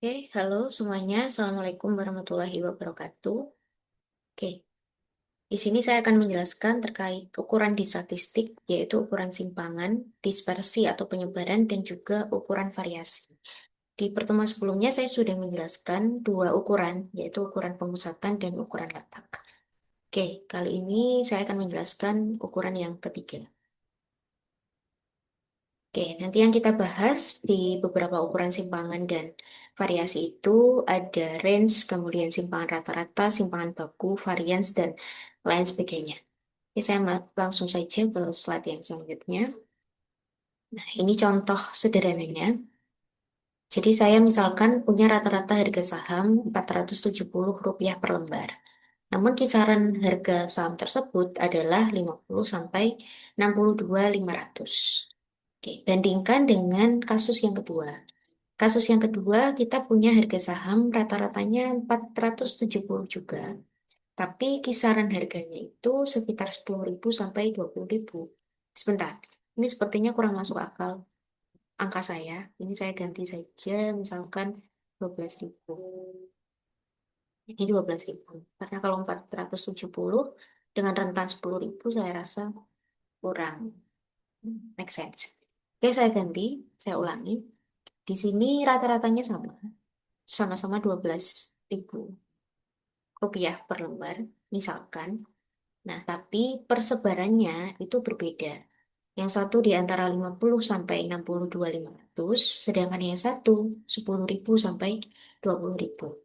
Oke, halo semuanya. Assalamualaikum warahmatullahi wabarakatuh. Oke, di sini saya akan menjelaskan terkait ukuran di statistik, yaitu ukuran simpangan, dispersi atau penyebaran, dan juga ukuran variasi. Di pertemuan sebelumnya saya sudah menjelaskan dua ukuran, yaitu ukuran pemusatan dan ukuran letak. Oke, kali ini saya akan menjelaskan ukuran yang ketiga. Oke, nanti yang kita bahas di beberapa ukuran simpangan dan variasi itu ada range, kemudian simpangan rata-rata, simpangan baku, varians, dan lain sebagainya. Oke, saya langsung saja ke slide yang selanjutnya. Nah, ini contoh sederhananya. Jadi saya misalkan punya rata-rata harga saham Rp470 per lembar. Namun kisaran harga saham tersebut adalah 50 sampai 62.500. Oke, bandingkan dengan kasus yang kedua. Kasus yang kedua, kita punya harga saham rata-ratanya 470 juga. Tapi kisaran harganya itu sekitar 10.000 sampai 20.000. Sebentar, ini sepertinya kurang masuk akal angka saya. Ini saya ganti saja, misalkan 12.000. Ini 12.000. Karena kalau 470 dengan rentan 10.000, saya rasa kurang make sense. Oke, saya ganti, saya ulangi. Di sini rata-ratanya sama. Sama-sama 12.000 rupiah per lembar, misalkan. Nah, tapi persebarannya itu berbeda. Yang satu di antara 50 sampai 62.500, sedangkan yang satu 10.000 sampai 20.000.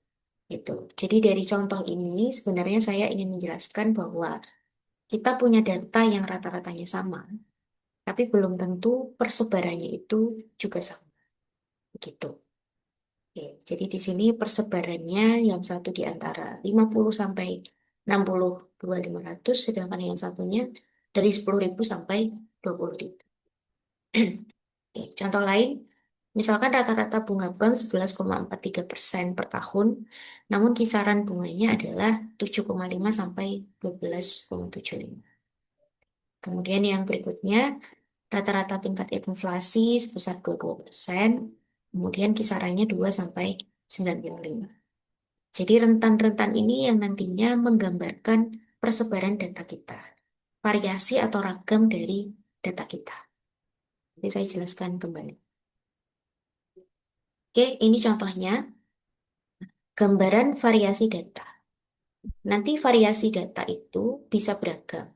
Itu. Jadi dari contoh ini sebenarnya saya ingin menjelaskan bahwa kita punya data yang rata-ratanya sama, tapi belum tentu persebarannya itu juga sama. Begitu. Oke, jadi di sini persebarannya yang satu di antara 50 sampai 62.500, sedangkan yang satunya dari 10.000 sampai 20.000. Oke, contoh lain, misalkan rata-rata bunga bank 11,43% per tahun, namun kisaran bunganya adalah 7,5 sampai 12,75. Kemudian yang berikutnya, rata-rata tingkat inflasi sebesar 22%, kemudian kisarannya 2 sampai 95. Jadi rentan-rentan ini yang nantinya menggambarkan persebaran data kita, variasi atau ragam dari data kita. Jadi saya jelaskan kembali. Oke, ini contohnya gambaran variasi data. Nanti variasi data itu bisa beragam.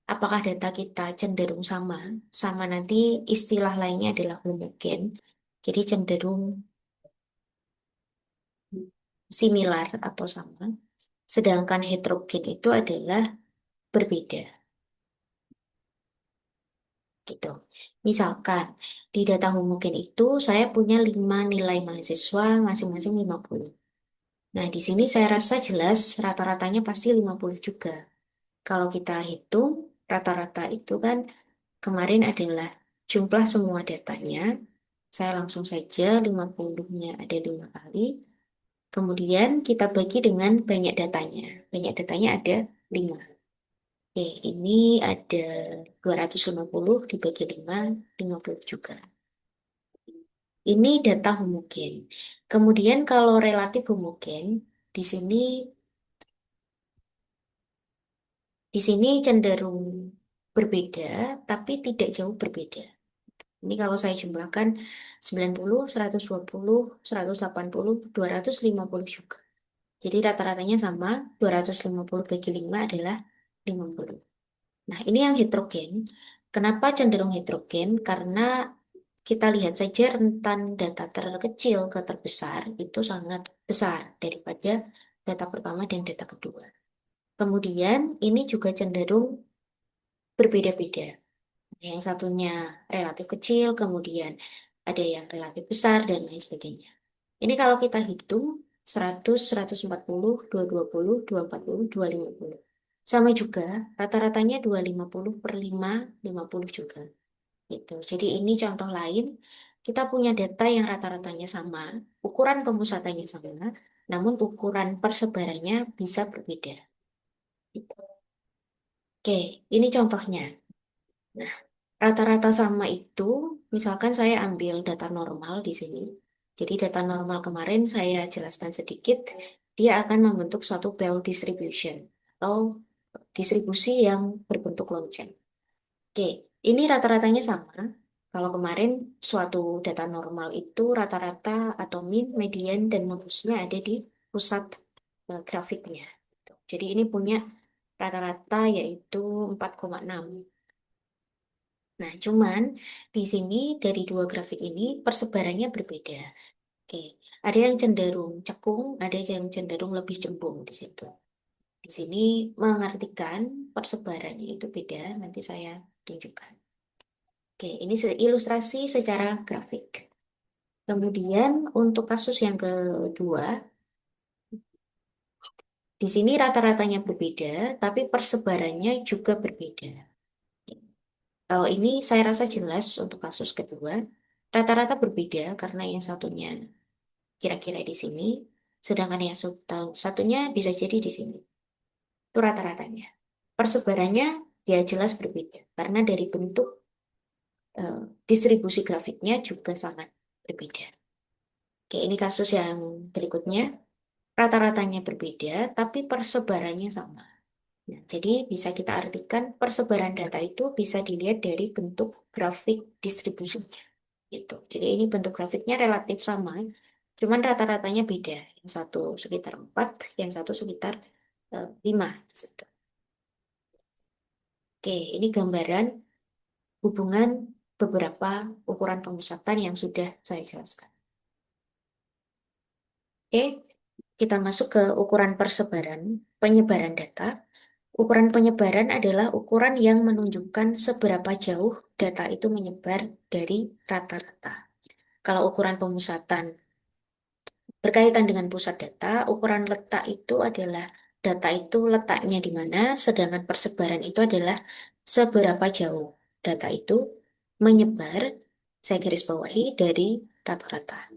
Apakah data kita cenderung sama? Sama nanti istilah lainnya adalah homogen. Jadi cenderung similar atau sama. Sedangkan heterogen itu adalah berbeda. Gitu. Misalkan di data homogen itu saya punya 5 nilai mahasiswa masing-masing 50. Nah, di sini saya rasa jelas rata-ratanya pasti 50 juga. Kalau kita hitung rata-rata itu kan kemarin adalah jumlah semua datanya. Saya langsung saja 50-nya ada 5 kali. Kemudian kita bagi dengan banyak datanya. Banyak datanya ada 5. Oke, ini ada 250 dibagi 5, 50 juga. Ini data homogen. Kemudian kalau relatif homogen, di sini di sini cenderung berbeda, tapi tidak jauh berbeda. Ini kalau saya jumlahkan 90, 120, 180, 250 juga. Jadi rata-ratanya sama, 250 bagi 5 adalah 50. Nah, ini yang heterogen. Kenapa cenderung heterogen? Karena kita lihat saja rentan data terkecil ke terbesar itu sangat besar daripada data pertama dan data kedua. Kemudian ini juga cenderung berbeda-beda. Yang satunya relatif kecil, kemudian ada yang relatif besar, dan lain sebagainya. Ini kalau kita hitung 100, 140, 220, 240, 250. Sama juga, rata-ratanya 250 per 5, 50 juga. Gitu. Jadi ini contoh lain, kita punya data yang rata-ratanya sama, ukuran pemusatannya sama, namun ukuran persebarannya bisa berbeda. Gitu. Oke, ini contohnya. Nah, rata-rata sama itu, misalkan saya ambil data normal di sini. Jadi data normal kemarin saya jelaskan sedikit, dia akan membentuk suatu Bell distribution atau distribusi yang berbentuk lonceng. Oke, ini rata-ratanya sama. Kalau kemarin suatu data normal itu rata-rata atau mean, median, dan modusnya ada di pusat grafiknya. Jadi ini punya rata-rata yaitu 4,6. Nah, cuman di sini dari dua grafik ini persebarannya berbeda. Oke, ada yang cenderung cekung, ada yang cenderung lebih cembung di situ. Di sini mengartikan persebarannya itu beda, nanti saya tunjukkan. Oke, ini ilustrasi secara grafik. Kemudian untuk kasus yang kedua, di sini rata-ratanya berbeda, tapi persebarannya juga berbeda. Kalau ini saya rasa jelas untuk kasus kedua, rata-rata berbeda karena yang satunya kira-kira di sini, sedangkan yang satunya bisa jadi di sini. Itu rata-ratanya. Persebarannya ya jelas berbeda karena dari bentuk eh, distribusi grafiknya juga sangat berbeda. Oke, ini kasus yang berikutnya. Rata-ratanya berbeda, tapi persebarannya sama. Nah, jadi bisa kita artikan persebaran data itu bisa dilihat dari bentuk grafik distribusinya. Gitu. Jadi ini bentuk grafiknya relatif sama, cuman rata-ratanya beda. Yang satu sekitar 4, yang satu sekitar 5. Gitu. Oke, ini gambaran hubungan beberapa ukuran pemusatan yang sudah saya jelaskan. Oke, kita masuk ke ukuran persebaran, penyebaran data. Ukuran penyebaran adalah ukuran yang menunjukkan seberapa jauh data itu menyebar dari rata-rata. Kalau ukuran pemusatan berkaitan dengan pusat data, ukuran letak itu adalah data itu letaknya di mana, sedangkan persebaran itu adalah seberapa jauh data itu menyebar, saya garis bawahi, dari rata-rata.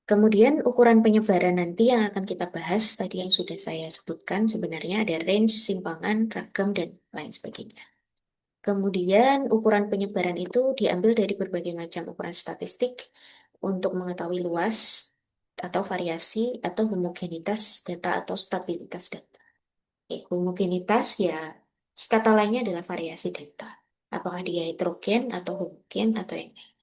Kemudian ukuran penyebaran nanti yang akan kita bahas tadi yang sudah saya sebutkan sebenarnya ada range, simpangan, ragam, dan lain sebagainya. Kemudian ukuran penyebaran itu diambil dari berbagai macam ukuran statistik untuk mengetahui luas atau variasi atau homogenitas data atau stabilitas data. Homogenitas ya kata lainnya adalah variasi data. Apakah dia heterogen atau homogen atau yang lain.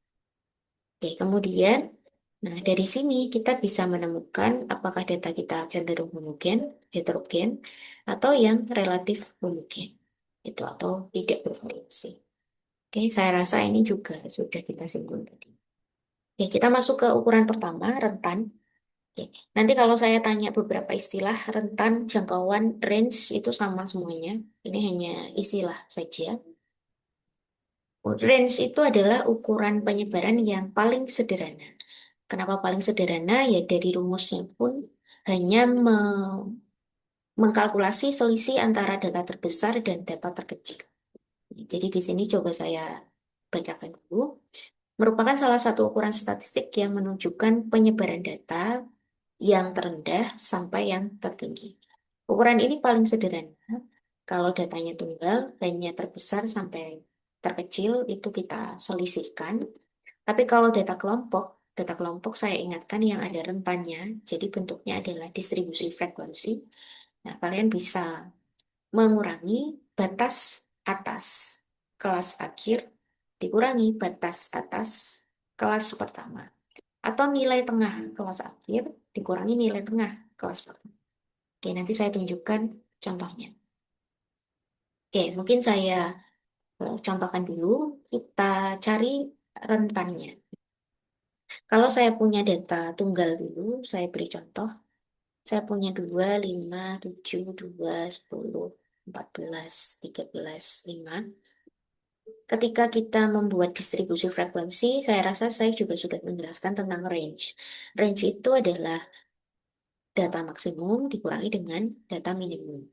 Kemudian nah dari sini kita bisa menemukan apakah data kita cenderung homogen, heterogen, atau yang relatif homogen. Itu atau tidak bervariasi. Oke, saya rasa ini juga sudah kita singgung tadi. Oke, kita masuk ke ukuran pertama, rentan. Oke, nanti kalau saya tanya beberapa istilah, rentan, jangkauan, range itu sama semuanya. Ini hanya istilah saja. Range itu adalah ukuran penyebaran yang paling sederhana. Kenapa paling sederhana? Ya dari rumusnya pun hanya mengkalkulasi selisih antara data terbesar dan data terkecil. Jadi di sini coba saya bacakan dulu. Merupakan salah satu ukuran statistik yang menunjukkan penyebaran data yang terendah sampai yang tertinggi. Ukuran ini paling sederhana. Kalau datanya tunggal, hanya terbesar sampai terkecil itu kita selisihkan. Tapi kalau data kelompok saya ingatkan yang ada rentannya, jadi bentuknya adalah distribusi frekuensi. Nah, kalian bisa mengurangi batas atas kelas akhir dikurangi batas atas kelas pertama. Atau nilai tengah kelas akhir dikurangi nilai tengah kelas pertama. Oke, nanti saya tunjukkan contohnya. Oke, mungkin saya contohkan dulu. Kita cari rentannya. Kalau saya punya data tunggal dulu, saya beri contoh. Saya punya 2, 5, 7, 2, 10, 14, 13, 5. Ketika kita membuat distribusi frekuensi, saya rasa saya juga sudah menjelaskan tentang range. Range itu adalah data maksimum dikurangi dengan data minimum.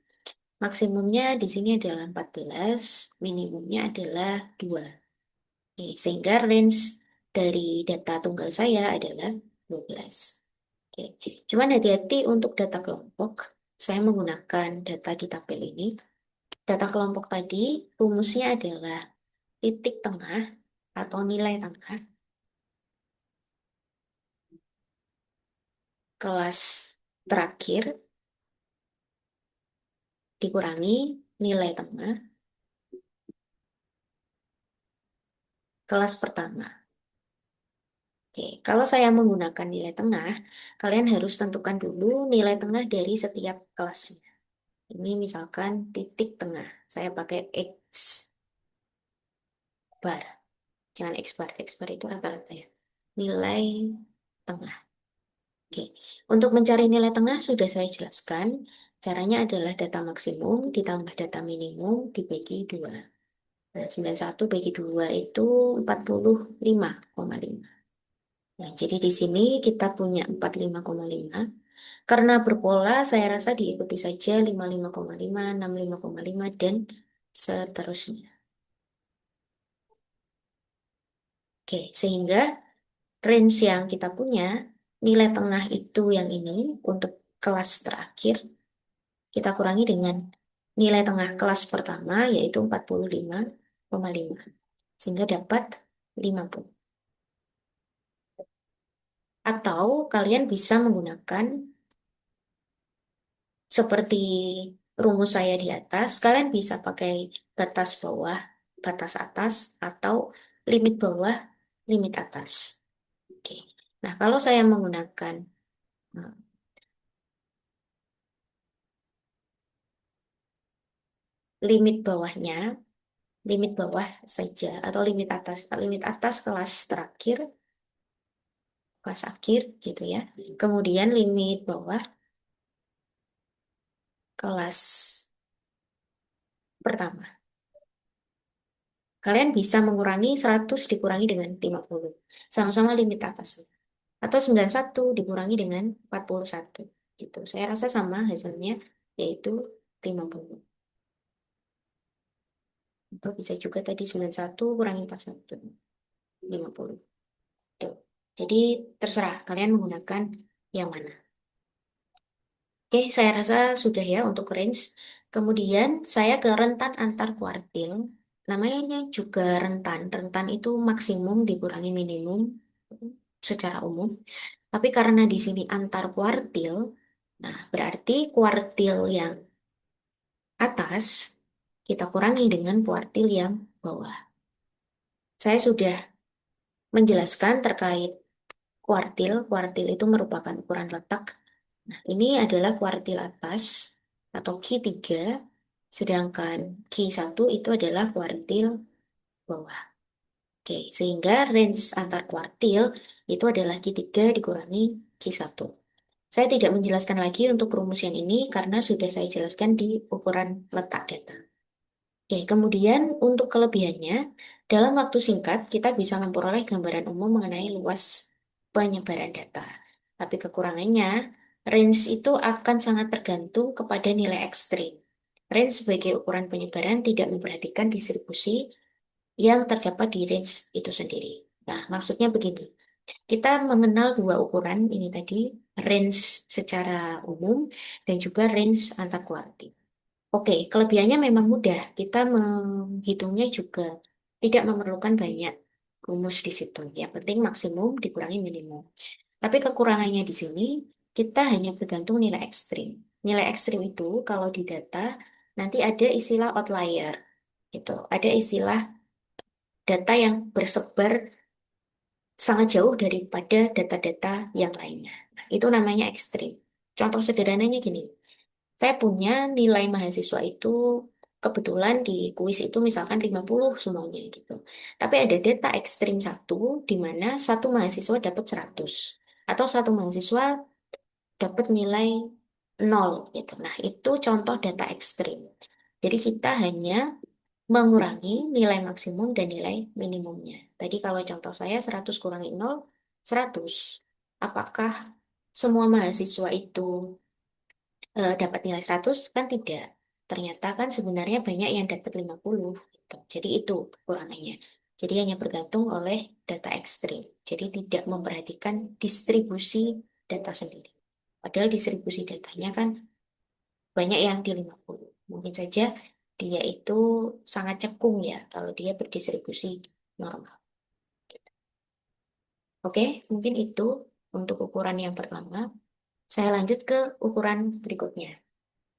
Maksimumnya di sini adalah 14, minimumnya adalah 2. Sehingga range dari data tunggal saya adalah 12. Oke. Cuman hati-hati untuk data kelompok. Saya menggunakan data di tabel ini. Data kelompok tadi rumusnya adalah titik tengah atau nilai tengah kelas terakhir dikurangi nilai tengah kelas pertama. Oke, kalau saya menggunakan nilai tengah, kalian harus tentukan dulu nilai tengah dari setiap kelasnya. Ini misalkan titik tengah. Saya pakai X bar. Jangan X bar. X bar itu rata-rata ya. Nilai tengah. Oke. Untuk mencari nilai tengah sudah saya jelaskan. Caranya adalah data maksimum ditambah data minimum dibagi 2. Nah, 91 bagi 2 itu 45,5. Nah, jadi di sini kita punya 45,5. Karena berpola, saya rasa diikuti saja 55,5, 65,5, dan seterusnya. Oke, sehingga range yang kita punya, nilai tengah itu yang ini untuk kelas terakhir, kita kurangi dengan nilai tengah kelas pertama, yaitu 45,5. Sehingga dapat 50. Atau kalian bisa menggunakan seperti rumus saya di atas, kalian bisa pakai batas bawah, batas atas, atau limit bawah, limit atas. Oke. Nah, kalau saya menggunakan eh, limit bawahnya, limit bawah saja, atau limit atas kelas terakhir, kelas akhir, gitu ya. Kemudian limit bawah kelas pertama. Kalian bisa mengurangi 100 dikurangi dengan 50. Sama-sama limit atas. Atau 91 dikurangi dengan 41. Gitu. Saya rasa sama hasilnya, yaitu 50. Atau bisa juga tadi 91 kurangi 41. 50. Tuh. Jadi terserah kalian menggunakan yang mana. Oke, saya rasa sudah ya untuk range. Kemudian saya ke rentan antar kuartil. Namanya juga rentan. Rentan itu maksimum dikurangi minimum secara umum. Tapi karena di sini antar kuartil, nah berarti kuartil yang atas kita kurangi dengan kuartil yang bawah. Saya sudah menjelaskan terkait kuartil. Kuartil itu merupakan ukuran letak. Nah, ini adalah kuartil atas atau Q3, sedangkan Q1 itu adalah kuartil bawah. Oke, sehingga range antar kuartil itu adalah Q3 dikurangi Q1. Saya tidak menjelaskan lagi untuk rumus yang ini karena sudah saya jelaskan di ukuran letak data. Oke, kemudian untuk kelebihannya, dalam waktu singkat kita bisa memperoleh gambaran umum mengenai luas penyebaran data. Tapi kekurangannya, range itu akan sangat tergantung kepada nilai ekstrim. Range sebagai ukuran penyebaran tidak memperhatikan distribusi yang terdapat di range itu sendiri. Nah, maksudnya begini. Kita mengenal dua ukuran ini tadi, range secara umum dan juga range antar kuartil. Oke, kelebihannya memang mudah. Kita menghitungnya juga tidak memerlukan banyak rumus di situ. Yang penting maksimum dikurangi minimum. Tapi kekurangannya di sini, kita hanya bergantung nilai ekstrim. Nilai ekstrim itu kalau di data, nanti ada istilah outlier. Gitu. Ada istilah data yang bersebar sangat jauh daripada data-data yang lainnya. Nah, itu namanya ekstrim. Contoh sederhananya gini, saya punya nilai mahasiswa itu kebetulan di kuis itu misalkan 50 semuanya gitu. Tapi ada data ekstrim satu di mana satu mahasiswa dapat 100 atau satu mahasiswa dapat nilai 0 gitu. Nah, itu contoh data ekstrim. Jadi kita hanya mengurangi nilai maksimum dan nilai minimumnya. Tadi kalau contoh saya 100 kurangi 0, 100. Apakah semua mahasiswa itu dapat nilai 100? Kan tidak. Ternyata kan sebenarnya banyak yang dapat 50 gitu. Jadi itu kekurangannya. Jadi hanya bergantung oleh data ekstrim. Jadi tidak memperhatikan distribusi data sendiri. Padahal distribusi datanya kan banyak yang di 50. Mungkin saja dia itu sangat cekung ya kalau dia berdistribusi normal. Oke, mungkin itu untuk ukuran yang pertama. Saya lanjut ke ukuran berikutnya.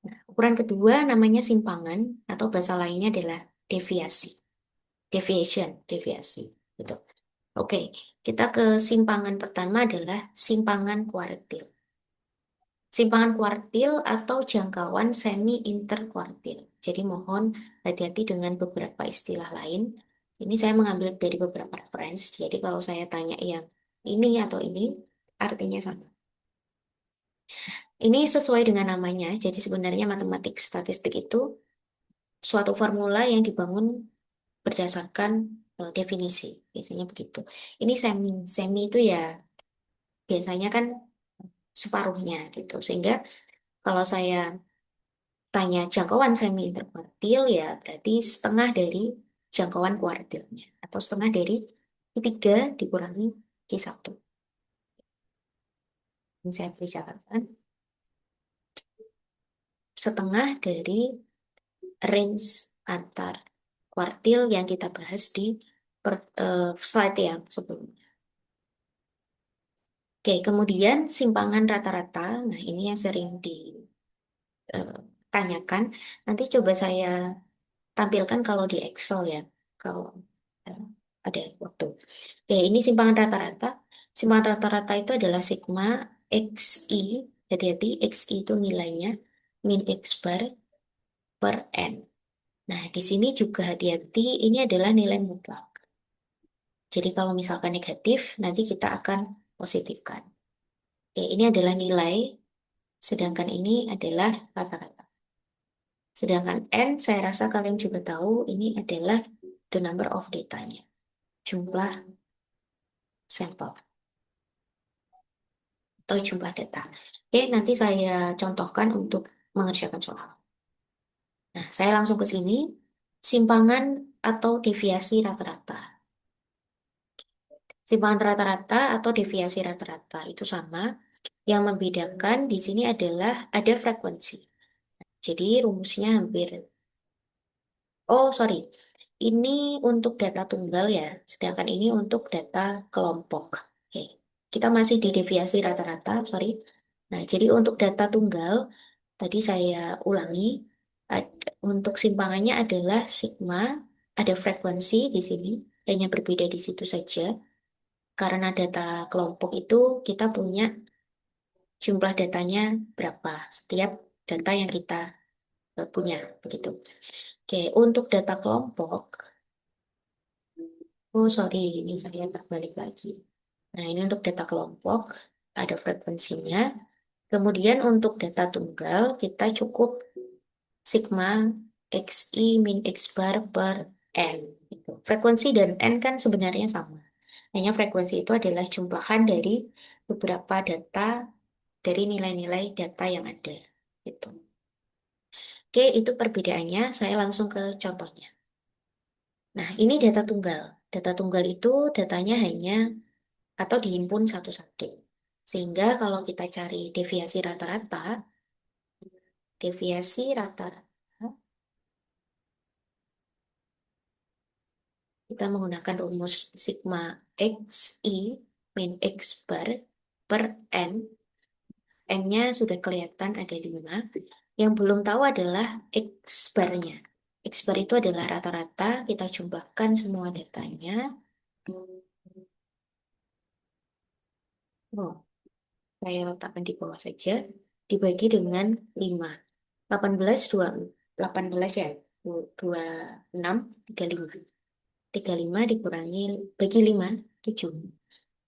Nah, ukuran kedua namanya simpangan atau bahasa lainnya adalah deviasi. Deviasi. Gitu. Oke, kita ke simpangan pertama adalah simpangan kuartil. Simpangan kuartil atau jangkauan semi interkuartil. Jadi mohon hati-hati dengan beberapa istilah lain. Ini saya mengambil dari beberapa referensi. Jadi kalau saya tanya yang ini atau ini, artinya sama. Ini sesuai dengan namanya. Jadi sebenarnya matematik statistik itu suatu formula yang dibangun berdasarkan definisi. Biasanya begitu. Ini semi. Semi itu ya biasanya kan separuhnya gitu. Sehingga kalau saya tanya jangkauan semi interkuartil ya berarti setengah dari jangkauan kuartilnya atau setengah dari Q3 dikurangi Q1. Ini saya beri catatan. Setengah dari range antar kuartil yang kita bahas di slide yang sebelumnya. Oke, kemudian simpangan rata-rata. Nah, ini yang sering ditanyakan. Nanti coba saya tampilkan kalau di Excel ya. Kalau eh, ada waktu. Oke, ini simpangan rata-rata. Simpangan rata-rata itu adalah sigma XI. Hati-hati, XI itu nilainya min X bar per N. Nah, di sini juga hati-hati, ini adalah nilai mutlak. Jadi kalau misalkan negatif, nanti kita akan positifkan. Oke, ini adalah nilai, sedangkan ini adalah rata-rata. Sedangkan N, saya rasa kalian juga tahu, ini adalah the number of datanya, jumlah sampel atau jumlah data. Oke, nanti saya contohkan untuk mengerjakan soal. Nah, saya langsung ke sini, simpangan atau deviasi rata-rata. Simpangan rata-rata atau deviasi rata-rata itu sama. Yang membedakan di sini adalah ada frekuensi. Jadi rumusnya hampir. Oh, sorry. Ini untuk data tunggal ya, sedangkan ini untuk data kelompok. Oke. Kita masih di deviasi rata-rata, sorry. Nah, jadi untuk data tunggal, tadi saya ulangi, untuk simpangannya adalah sigma, ada frekuensi di sini, dan yang berbeda di situ saja. Karena data kelompok itu kita punya jumlah datanya berapa setiap data yang kita punya begitu. Oke, untuk data kelompok, oh sorry, ini saya terbalik lagi. Nah, ini untuk data kelompok ada frekuensinya. Kemudian untuk data tunggal kita cukup sigma xi min x bar per n. Gitu. Frekuensi dan n kan sebenarnya sama. Hanya frekuensi itu adalah jumlahan dari beberapa data dari nilai-nilai data yang ada. Gitu. Oke, itu perbedaannya. Saya langsung ke contohnya. Nah, ini data tunggal. Data tunggal itu datanya hanya atau dihimpun satu-satu. Sehingga kalau kita cari deviasi rata-rata, kita menggunakan rumus sigma xi min x bar per n. N-nya sudah kelihatan ada 5. Yang belum tahu adalah X bar-nya. X bar itu adalah rata-rata, kita jumlahkan semua datanya. Oh, saya letakkan di bawah saja. Dibagi dengan 5. 18, 18 ya. 26, 35. 35 dikurangi, bagi 5, 7.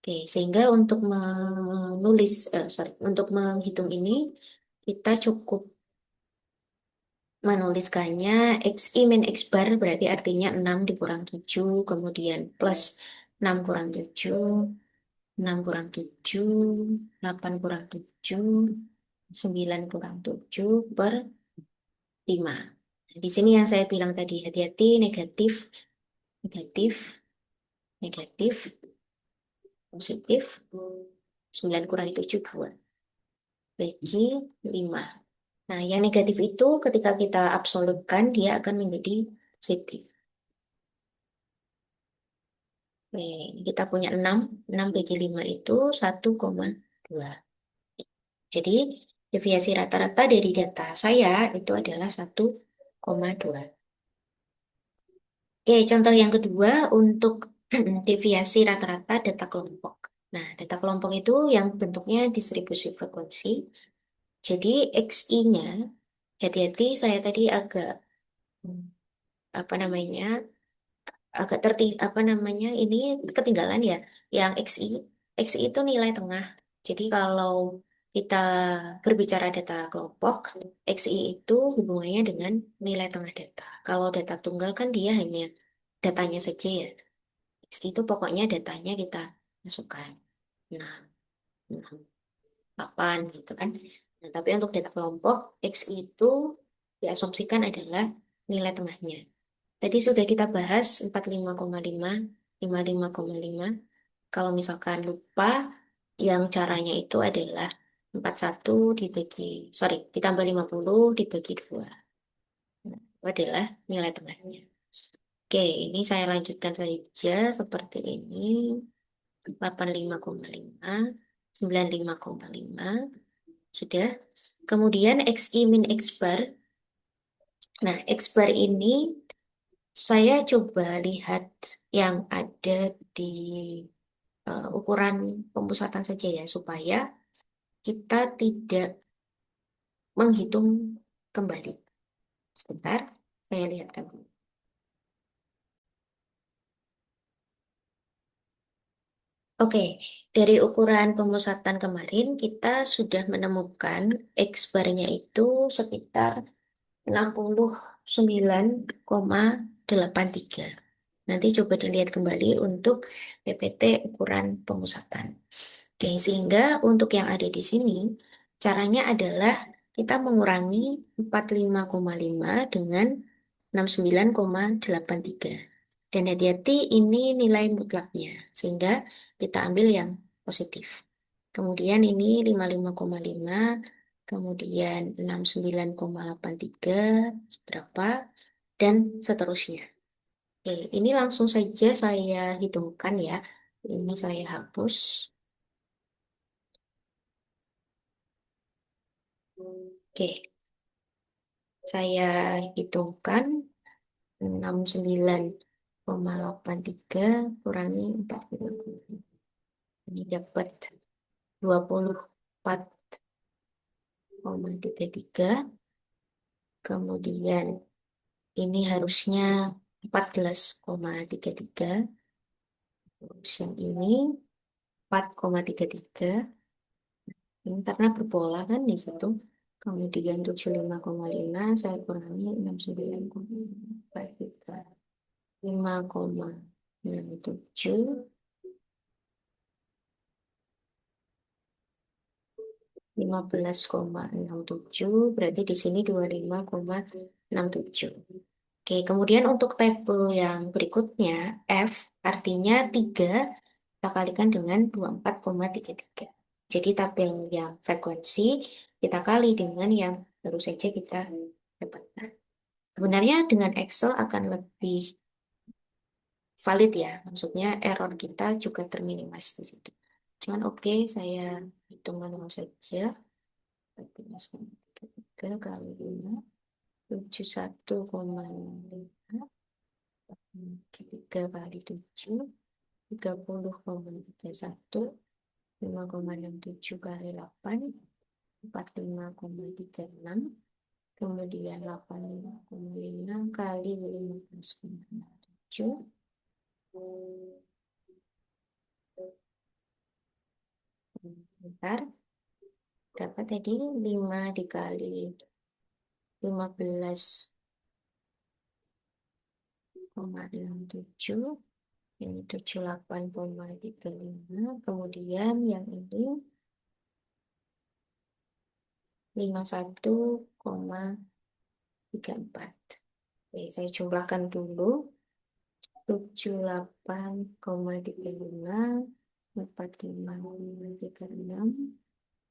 Oke, sehingga untuk untuk menghitung ini, kita cukup menuliskannya XI min X bar berarti artinya 6 dikurang 7, kemudian plus 6 kurang 7, 6 kurang 7, 8 kurang 7, 9 kurang 7 per 5. Di sini yang saya bilang tadi, hati-hati negatif, negatif, negatif, positif, 9 kurangi 7, 2, bagi 5. Nah, yang negatif itu ketika kita absolutkan, dia akan menjadi positif. Oke, ini kita punya 6. 6 bagi 5 itu 1,2. Jadi, deviasi rata-rata dari data saya itu adalah 1,2. Oke, contoh yang kedua untuk deviasi rata-rata data kelompok. Nah, data kelompok itu yang bentuknya distribusi frekuensi. Jadi, XI-nya, hati-hati saya tadi agak, hmm, apa namanya, apa namanya, ini ketinggalan ya. Yang XI itu nilai tengah. Jadi, kalau kita berbicara data kelompok, XI itu hubungannya dengan nilai tengah data. Kalau data tunggal kan dia hanya datanya saja ya. Itu pokoknya datanya kita masukkan. Nah, nah, 8 gitu kan. Nah, tapi untuk data kelompok, X itu diasumsikan adalah nilai tengahnya. Tadi sudah kita bahas 45,5, 55,5. Kalau misalkan lupa, yang caranya itu adalah 41 dibagi, sorry, ditambah 50 dibagi 2. Nah, itu adalah nilai tengahnya. Oke, ini saya lanjutkan saja seperti ini. 85,5, 95,5, sudah. Kemudian XI min X bar. Nah, X bar ini saya coba lihat yang ada di ukuran pemusatan saja ya, supaya kita tidak menghitung kembali. Sebentar, saya lihatkan. Oke, dari ukuran pemusatan kemarin kita sudah menemukan X barnya itu sekitar 69,83. Nanti coba dilihat kembali untuk PPT ukuran pemusatan. Oke, sehingga untuk yang ada di sini, caranya adalah kita mengurangi 45,5 dengan 69,83. Dan hati-hati ini nilai mutlaknya, sehingga kita ambil yang positif. Kemudian ini 55,5, kemudian 69,83, berapa, dan seterusnya. Oke, ini langsung saja saya hitungkan ya. Ini saya hapus. Oke, saya hitungkan 69,83 kurangi 45. Ini dapat 24,33. Kemudian ini harusnya 14,33. Terus yang ini 4,33. Ini karena berpola kan di situ. Kemudian 75,5 saya kurangi 69,43. 5,67, 15,67, berarti di sini 25,67. Oke, kemudian untuk tabel yang berikutnya, F artinya 3 kita kalikan dengan 24,33. Jadi tabel yang frekuensi kita kali dengan yang baru saja kita dapatkan. Sebenarnya dengan Excel akan lebih valid ya, maksudnya error kita juga terminimis di situ. Cuman oke, saya hitung manual saja. 14,33 kali 5, 71,5, 3 kali 7, 30,31, 5,67 kali 8, 45,36, kemudian 85,5 kali 15,7. Bentar, berapa tadi? 5 dikali 15,67. Ini 78,35. Kemudian yang ini 51,34. Oke, saya jumlahkan dulu. 78,35, 45,36,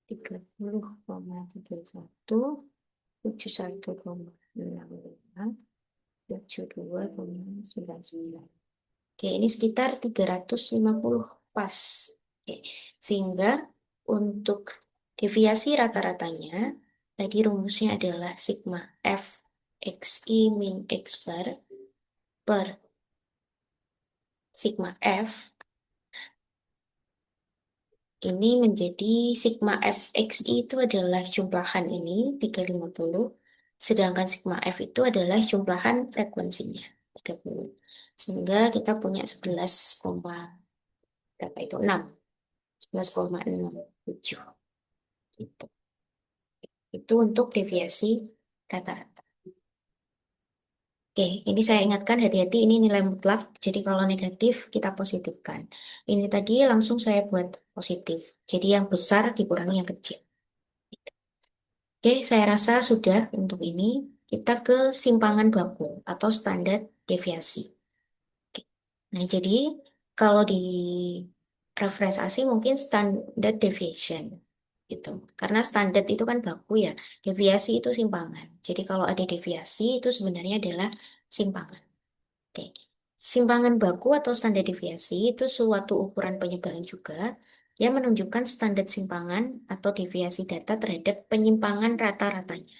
30,31, 71,65, 72,99. Oke, ini sekitar 350 pas. Oke, sehingga untuk Deviasi rata-ratanya, tadi rumusnya adalah sigma F XI min X bar per sigma F ini menjadi sigma fxi itu adalah jumlahan ini 350, sedangkan sigma f itu adalah jumlahan frekuensinya 30. Sehingga kita punya 11, berapa itu? 6. 11,67 gitu. Itu untuk deviasi rata-rata. Oke, ini saya ingatkan hati-hati ini nilai mutlak. Jadi kalau negatif kita positifkan. Ini tadi langsung saya buat positif. Jadi yang besar dikurangi yang kecil. Oke, saya rasa sudah untuk ini. Kita ke simpangan baku atau standar deviasi. Oke. Nah, jadi kalau di reference asing mungkin standard deviation gitu. Karena standar itu kan baku ya, deviasi itu simpangan. Jadi kalau ada deviasi itu sebenarnya adalah simpangan. Oke. Simpangan baku atau standar deviasi itu suatu ukuran penyebaran juga yang menunjukkan standar simpangan atau deviasi data terhadap penyimpangan rata-ratanya.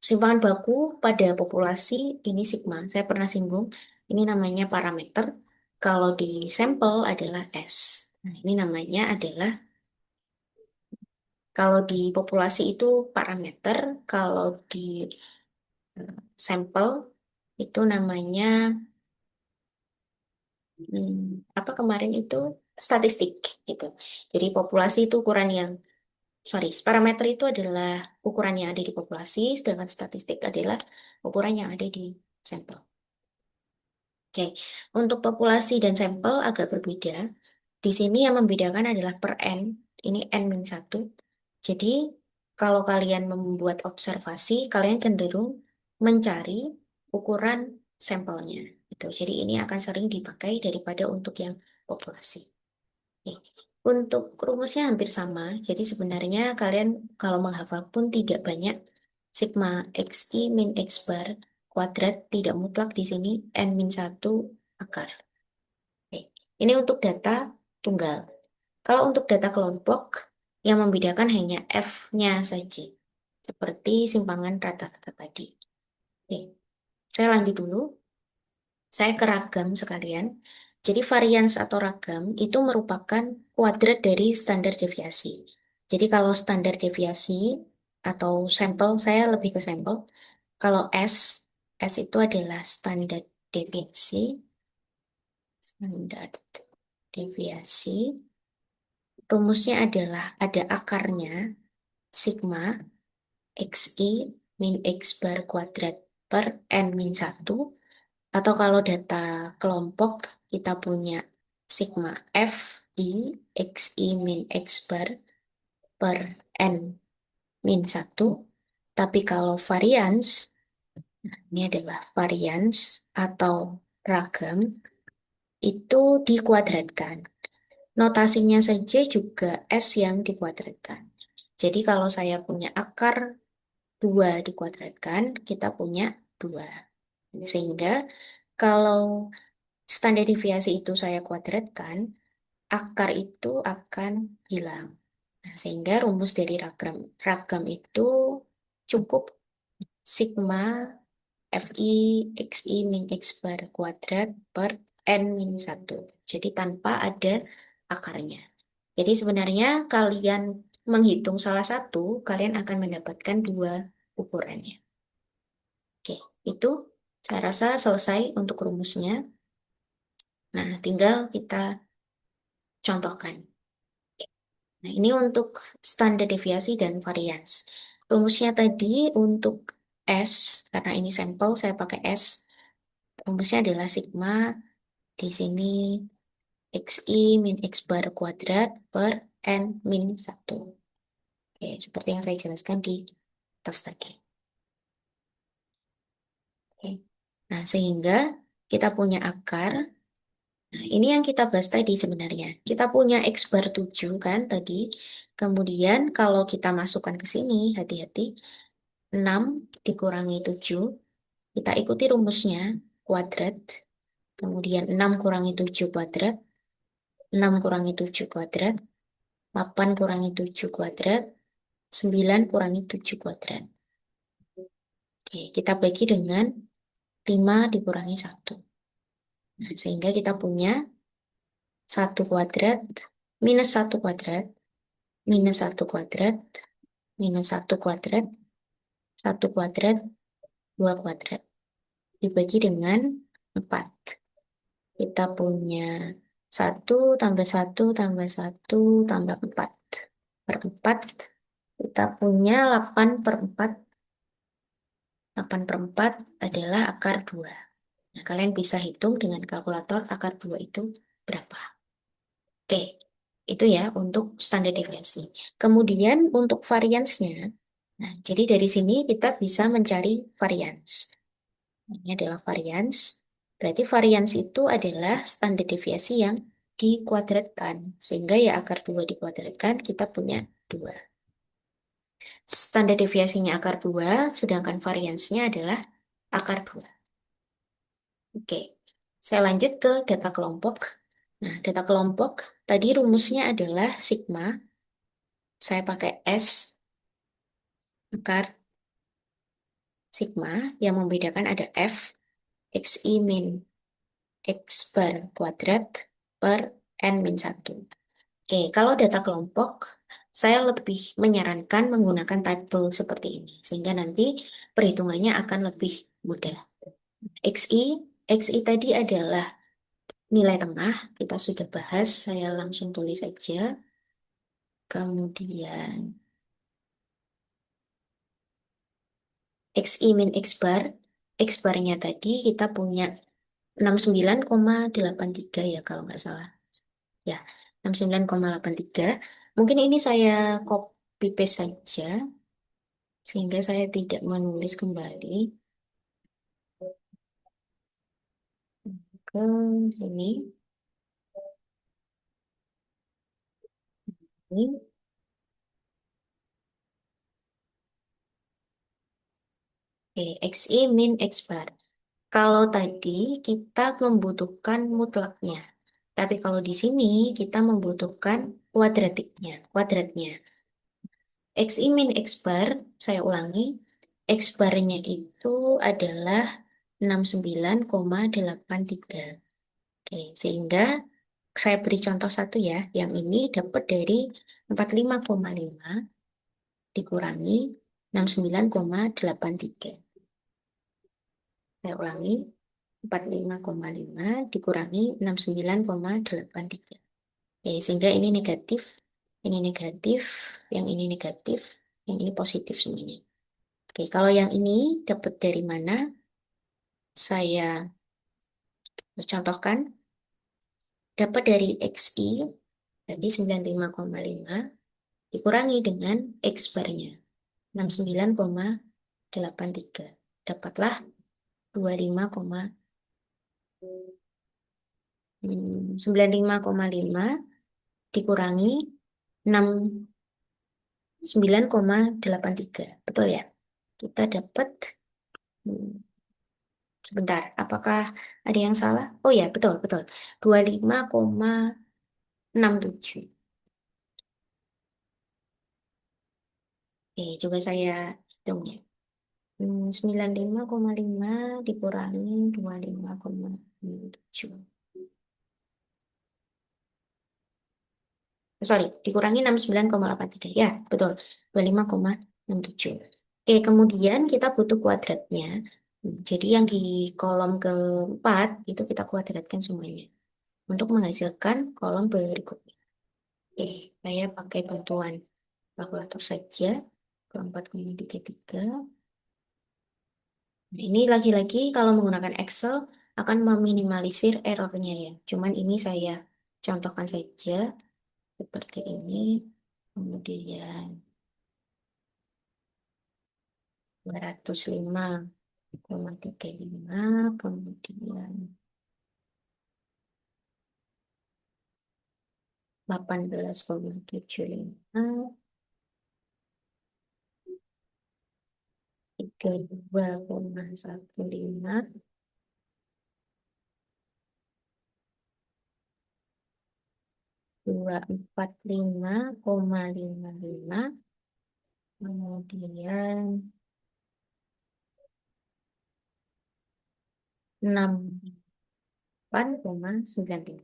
Simpangan baku pada populasi ini sigma. Saya pernah singgung, ini namanya parameter. Kalau di sampel adalah S. Nah, ini namanya adalah, kalau di populasi itu parameter, kalau di sampel itu namanya, apa kemarin itu, statistik gitu. Jadi populasi itu ukuran yang, sorry, parameter itu adalah ukuran yang ada di populasi, sedangkan statistik adalah ukuran yang ada di sampel. Oke, untuk populasi dan sampel agak berbeda. Di sini yang membedakan adalah per N, ini N-1. Jadi, kalau kalian membuat observasi, kalian cenderung mencari ukuran sampelnya. Gitu. Jadi, ini akan sering dipakai daripada untuk yang populasi. Oke. Untuk rumusnya hampir sama, jadi sebenarnya kalian kalau menghafal pun tidak banyak. Sigma XI min X bar kuadrat tidak mutlak di sini N min 1 akar. Oke. Ini untuk data tunggal. Kalau untuk data kelompok, yang membedakan hanya F-nya saja. Seperti simpangan rata-rata tadi. Oke. Saya lanjut dulu. Saya ke ragam sekalian. Jadi varians atau ragam itu merupakan kuadrat dari standar deviasi. Jadi kalau standar deviasi atau sampel, saya lebih ke sampel. Kalau S itu adalah standar deviasi, standar deviasi. Rumusnya adalah ada akarnya, sigma, XI min X bar kuadrat per N min 1. Atau kalau data kelompok, kita punya sigma F I X I min X bar per N min 1. Tapi kalau varians, ini adalah varians atau ragam, itu dikuadratkan. Notasinya saja juga S yang dikuadratkan. Jadi kalau saya punya akar 2 dikuadratkan, kita punya 2. Sehingga kalau standar deviasi itu saya kuadratkan, akar itu akan hilang. Nah, sehingga rumus dari ragam itu cukup sigma Fi Xi min X bar kuadrat per N min 1. Jadi tanpa ada akarnya. Jadi sebenarnya kalian menghitung salah satu, kalian akan mendapatkan dua ukurannya. Oke, itu saya rasa selesai untuk rumusnya. Nah, tinggal kita contohkan. Nah, ini untuk standar deviasi dan varians. Rumusnya tadi untuk S, karena ini sampel, saya pakai S. Rumusnya adalah sigma, di sini XI min X bar kuadrat per N min 1. Oke, seperti yang saya jelaskan di atas tadi. Oke. Nah, sehingga kita punya akar. Nah, ini yang kita bahas tadi sebenarnya. Kita punya X bar 7 kan tadi. Kemudian kalau kita masukkan ke sini, hati-hati, 6 dikurangi 7. Kita ikuti rumusnya, kuadrat. Kemudian 6 kurangi 7 kuadrat. 6 kurangi 7 kuadrat. 8 kurangi 7 kuadrat, 9 kurangi 7 kuadrat. Oke, kita bagi dengan 5 dikurangi 1. Nah, sehingga kita punya 1 kuadrat minus 1 kuadrat, minus 1 kuadrat, minus 1 kuadrat, 1 kuadrat, 2 kuadrat. Dibagi dengan 4. Kita punya 1 tambah 1 tambah 1 tambah 4 per 4. Kita punya 8 per 4. 8 per 4 adalah akar 2. Nah, kalian bisa hitung dengan kalkulator akar 2 itu berapa. Oke, itu ya untuk standar deviasi. Kemudian untuk variansnya, nah jadi dari sini kita bisa mencari varians. Ini adalah varians. Berarti varians itu adalah standar deviasi yang dikuadratkan. Sehingga ya akar 2 dikuadratkan, kita punya 2. Standar deviasinya akar 2, sedangkan variansnya adalah akar 2. Oke, saya lanjut ke data kelompok. Nah, data kelompok, tadi rumusnya adalah sigma. Saya pakai S akar sigma, yang membedakan ada F, XI min X bar kuadrat per N min 1. Oke, kalau data kelompok, saya lebih menyarankan menggunakan tabel seperti ini, sehingga nanti perhitungannya akan lebih mudah. XI, XI tadi adalah nilai tengah, kita sudah bahas, saya langsung tulis saja. Kemudian XI min X bar, X barnya tadi kita punya 69,83 ya kalau nggak salah. Ya, 69,83. Mungkin ini saya copy paste saja, sehingga saya tidak menulis kembali ke sini. Ini, oke, XI min X bar. Kalau tadi kita membutuhkan mutlaknya, tapi kalau di sini kita membutuhkan kuadratnya. XI min X bar, saya ulangi, X barnya itu adalah 69,83. Oke, sehingga saya beri contoh satu ya, yang ini dapat dari 45,5 dikurangi 69,83. Saya ulangi, 45,5 dikurangi 69,83. Oke, sehingga ini negatif, yang ini negatif, yang ini positif semuanya. Oke, kalau yang ini dapat dari mana? Saya contohkan, dapat dari XI, jadi 95,5, dikurangi dengan X barnya, 69,83. Dapatlah 95,5 dikurangi 69,83. Betul ya? Kita dapat, hmm, sebentar, apakah ada yang salah? Oh ya, betul, betul. 25,67. Oke, coba saya hitung ya. 95,5 dikurangi 25,67. Sorry, dikurangi 69,83. Ya, betul. 25,67. Oke, kemudian kita butuh kuadratnya. Jadi yang di kolom keempat itu kita kuadratkan semuanya untuk menghasilkan kolom berikutnya. Oke, saya pakai bantuan kalkulator saja. 24,33. Nah, ini lagi-lagi kalau menggunakan Excel akan meminimalisir errornya ya. Cuman ini saya contohkan saja seperti ini. Kemudian 205,35, kemudian 18,75, 32,15, 245,55, kemudian 68,95.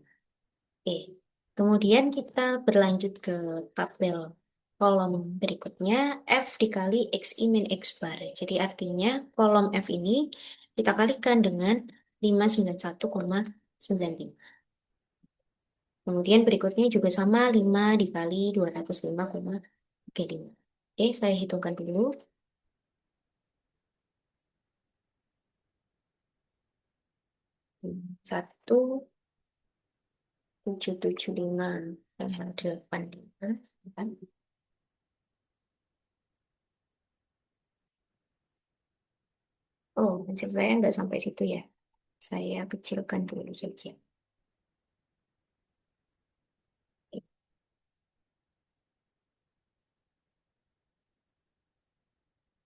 Oke, kemudian kita berlanjut ke tabel kolom berikutnya, F dikali XI min X bar. Jadi artinya kolom F ini kita kalikan dengan 591,95. Kemudian berikutnya juga sama, 5 dikali 205,35. Oke, saya hitungkan dulu. 1,775,85. Oh, hasil saya nggak sampai situ ya. Saya kecilkan dulu saja.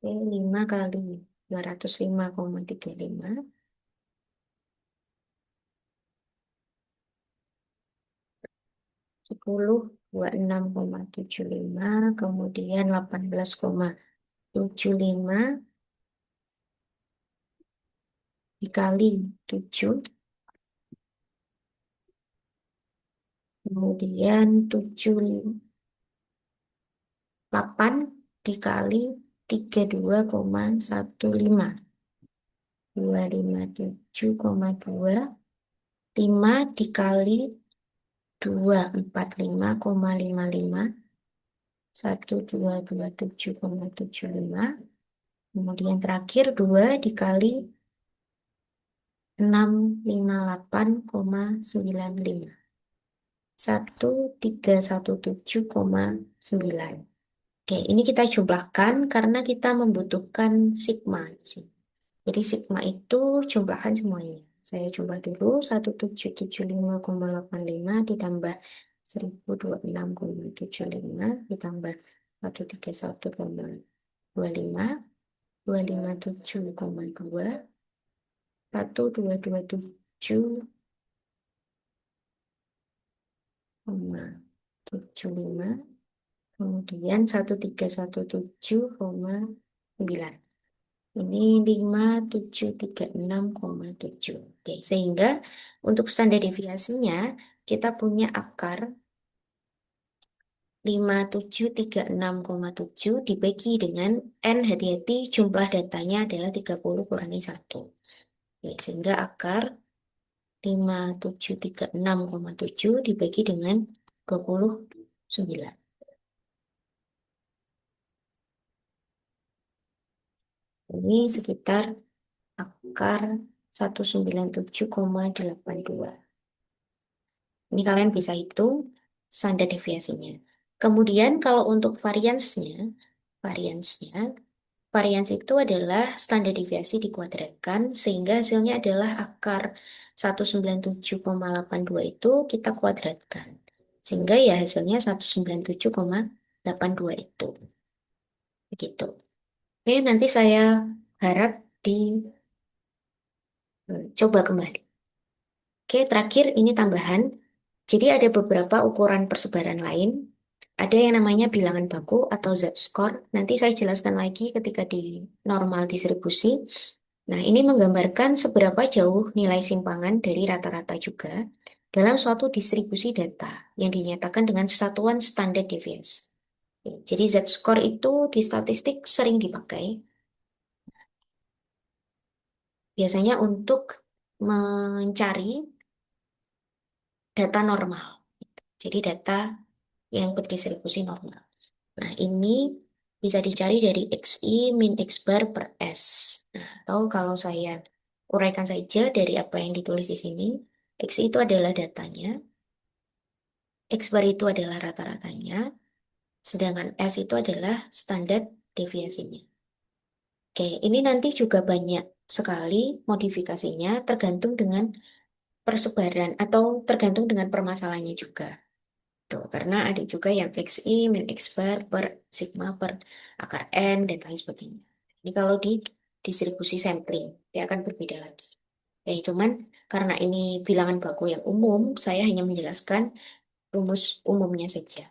Oke, 5 kali 205,35, 10, 26,75, kemudian 18,75 dikali 7, kemudian 78 dikali 32,15, 257,2, 5 dikali 245,55, 1227,75, kemudian terakhir 2 dikali 658,95, 1317,9. Oke, ini kita jumlahkan karena kita membutuhkan sigma di sini. Jadi sigma itu jumlahan semuanya. Saya coba dulu, 1775,85 ditambah 1026,75 ditambah 131,25, 257,2, 1227,75, kemudian 1317,9. Ini 5736,7. Oke, sehingga untuk standar deviasinya kita punya akar 5736,7 dibagi dengan N, hati-hati jumlah datanya adalah 30 kurangi 1. Oke, sehingga akar 5736,7 dibagi dengan 29. Ini sekitar akar 197,82. Ini kalian bisa hitung standar deviasinya. Kemudian kalau untuk variansnya, varians itu adalah standar deviasi dikuadratkan sehingga hasilnya adalah akar 197,82 itu kita kuadratkan. Sehingga ya hasilnya 197,82 itu. Begitu. Oke, nanti saya harap coba kembali. Oke, terakhir ini tambahan. Jadi ada beberapa ukuran persebaran lain. Ada yang namanya bilangan baku atau Z-score. Nanti saya jelaskan lagi ketika di normal distribusi. Nah, ini menggambarkan seberapa jauh nilai simpangan dari rata-rata juga dalam suatu distribusi data yang dinyatakan dengan satuan standar deviasi. Jadi Z-score itu di statistik sering dipakai, biasanya untuk mencari data normal. Jadi data yang berdistribusi normal. Nah, ini bisa dicari dari XI min X bar per S. Nah, atau kalau saya uraikan saja dari apa yang ditulis di sini, XI itu adalah datanya, X bar itu adalah rata-ratanya, sedangkan S itu adalah standar deviasinya. Oke, ini nanti juga banyak sekali modifikasinya tergantung dengan persebaran atau tergantung dengan permasalahannya juga. Tuh, karena ada juga yang XI min X bar per sigma per akar N dan lain sebagainya. Ini kalau di distribusi sampling, dia akan berbeda lagi. Ya, cuman karena ini bilangan baku yang umum, saya hanya menjelaskan rumus umumnya saja.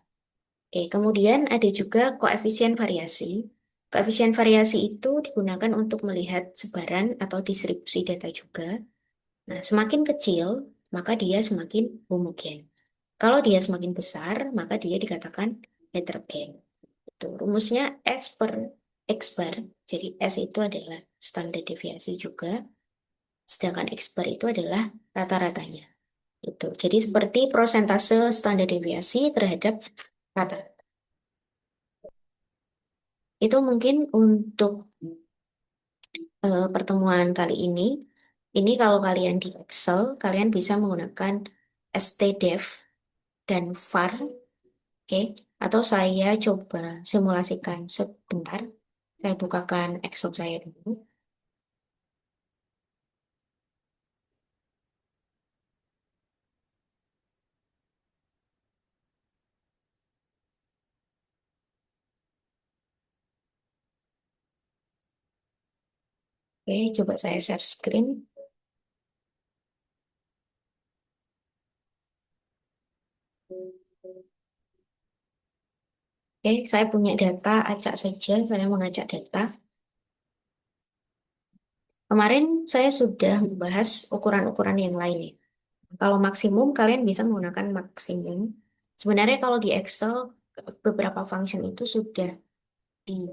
Oke, kemudian ada juga koefisien variasi. Koefisien variasi itu digunakan untuk melihat sebaran atau distribusi data juga. Nah, semakin kecil, maka dia semakin homogen. Kalau dia semakin besar, maka dia dikatakan heterogen. Itu rumusnya S per X bar. Jadi S itu adalah standar deviasi juga, sedangkan X bar itu adalah rata-ratanya. Itu. Jadi seperti prosentase standar deviasi terhadap rata. Itu mungkin untuk pertemuan kali ini. Ini kalau kalian di Excel, kalian bisa menggunakan stdef dan var, oke? Atau saya coba simulasikan sebentar. Saya bukakan Excel saya dulu. Oke, coba saya share screen. Oke, saya punya data, acak saja. Saya mengacak data. Kemarin saya sudah membahas ukuran-ukuran yang lain ya. Kalau maksimum, kalian bisa menggunakan maksimum. Sebenarnya kalau di Excel, beberapa function itu di,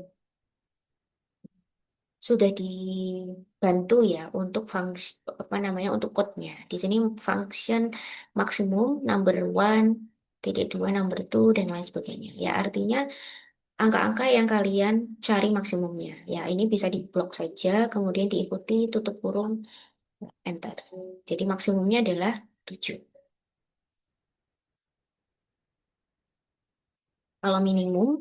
sudah dibantu ya untuk fungsi apa namanya untuk code-nya. Di sini function maksimum number one, titik dua number two dan lain sebagainya. Ya artinya angka-angka yang kalian cari maksimumnya. Ya ini bisa diblok saja, kemudian diikuti tutup kurung enter. Jadi maksimumnya adalah 7. Kalau minimum,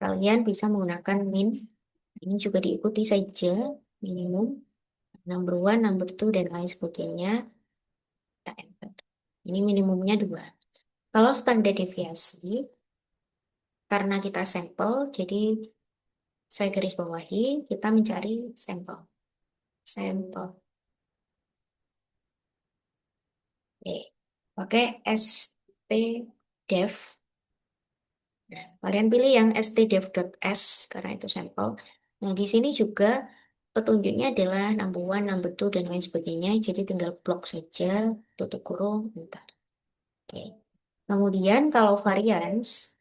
kalian bisa menggunakan min. Ini juga diikuti saja minimum number one, number two dan lain sebagainya. Kita enter. Ini minimumnya 2. Kalau standar deviasi, karena kita sampel, jadi saya garis bawahi, kita mencari sampel. Sampel. Oke. Pakai stdef. Nah, kalian pilih yang stdef.s karena itu sampel. Nah, di sini juga petunjuknya adalah number one, number two, dan lain sebagainya. Jadi tinggal blok saja, tutup kurung, bentar. Oke. Kemudian kalau variance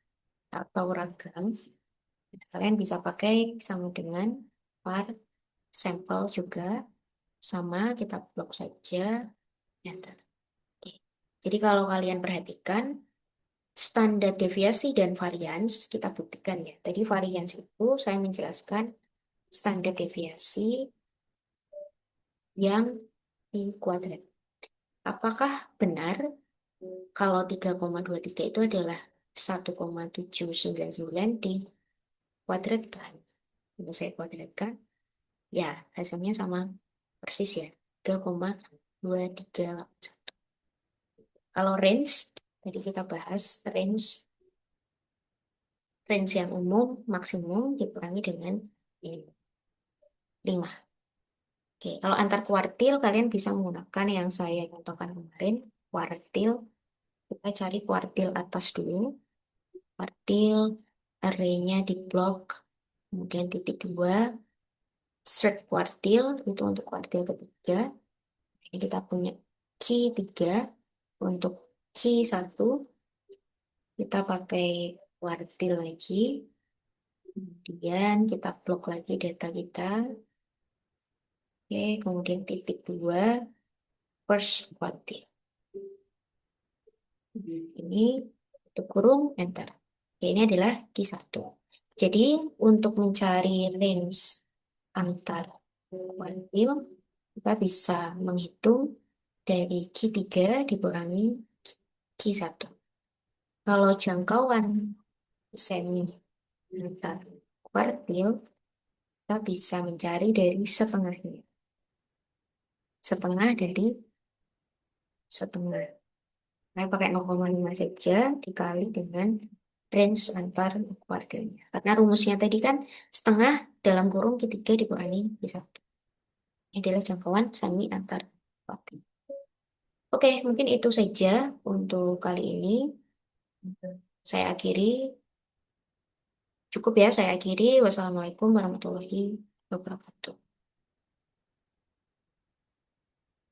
atau ragam, kalian bisa pakai sama dengan var sampel juga. Sama, kita blok saja. Enter. Oke. Jadi kalau kalian perhatikan, standar deviasi dan varians kita buktikan ya. Tadi varians itu saya menjelaskan standar deviasi yang di kuadrat. Apakah benar kalau 3,23 itu adalah 1,799 dikuadratkan? Kalau saya kuadratkan, ya hasilnya sama persis ya. 3,238. Kalau range, tadi kita bahas range yang umum maksimum dikurangi dengan ini, 5. Oke, kalau antar kuartil kalian bisa menggunakan yang saya contohkan kemarin, kuartil. Kita cari kuartil atas dulu. Kuartil arraynya di blok, kemudian titik 2, third kuartil itu untuk kuartil ketiga. Ini kita punya key 3. Untuk key 1 kita pakai kuartil lagi. Kemudian kita blok lagi data kita. Oke, kemudian titik 2, first kuartil. Ini tutup kurung, enter. Oke, ini adalah key 1. Jadi untuk mencari range antar kuartil, kita bisa menghitung dari key 3 dikurangi key 1. Kalau jangkauan semi antar kuartil, kita bisa mencari dari setengahnya. Setengah dari setengah. Saya pakai 0,5 saja dikali dengan range antar kuartilnya. Karena rumusnya tadi kan setengah dalam kurung ketiga dikurangi Q1. Ini adalah jangkauan semi antar kuartil. Oke, mungkin itu saja untuk kali ini. Saya akhiri. Cukup ya, saya akhiri. Wassalamualaikum warahmatullahi wabarakatuh.